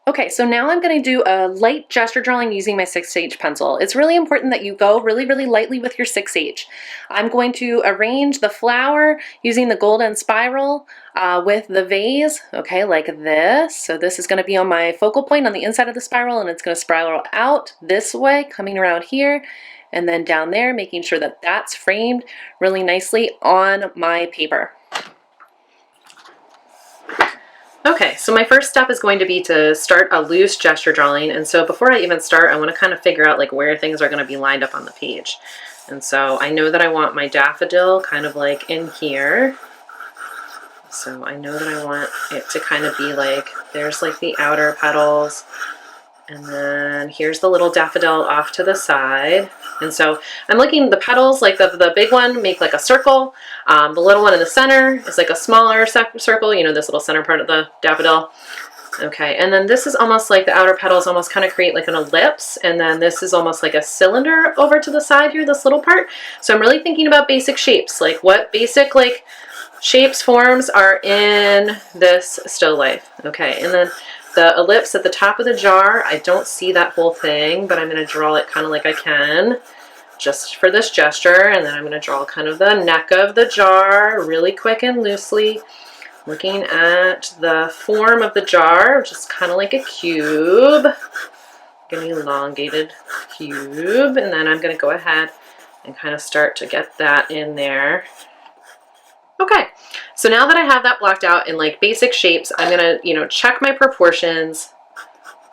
Okay, so now I'm going to do a light gesture drawing using my 6H pencil. It's really important that you go really, really lightly with your 6H. I'm going to arrange the flower using the golden spiral with the vase, okay, like this. So this is going to be on my focal point on the inside of the spiral, and it's going to spiral out this way, coming around here, and then down there, making sure that that's framed really nicely on my paper. Okay, so my first step is going to be to start a loose gesture drawing. And so before I even start, I want to kind of figure out like where things are going to be lined up on the page. And so I know that I want my daffodil kind of like in here. So I know that I want it to kind of be like, there's like the outer petals. And then here's the little daffodil off to the side. And so I'm looking, the petals, like the big one, make like a circle. The little one in the center is like a smaller circle, you know, this little center part of the daffodil. Okay, and then this is almost like the outer petals almost kind of create like an ellipse. And then this is almost like a cylinder over to the side here, this little part. So I'm really thinking about basic shapes, like what basic like shapes, forms are in this still life. Okay, and then the ellipse at the top of the jar, I don't see that whole thing, but I'm going to draw it kind of like I can just for this gesture. And then I'm going to draw kind of the neck of the jar really quick and loosely, looking at the form of the jar, just kind of like a cube, an elongated cube. And then I'm going to go ahead and kind of start to get that in there. Okay, so now that I have that blocked out in like basic shapes, I'm gonna, you know, check my proportions.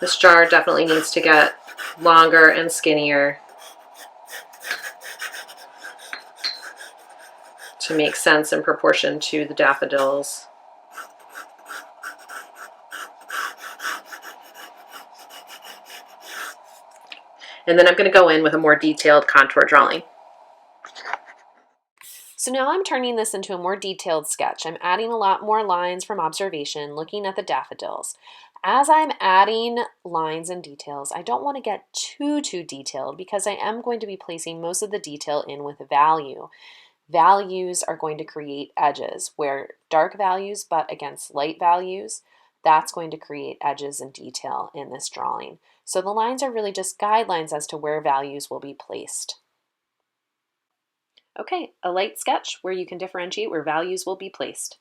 This jar definitely needs to get longer and skinnier to make sense in proportion to the daffodils. And then I'm gonna go in with a more detailed contour drawing. So now I'm turning this into a more detailed sketch. I'm adding a lot more lines from observation, looking at the daffodils. As I'm adding lines and details, I don't want to get too detailed because I am going to be placing most of the detail in with a value. Values are going to create edges where dark values butt against light values. That's going to create edges and detail in this drawing. So the lines are really just guidelines as to where values will be placed. Okay, a light sketch where you can differentiate where values will be placed.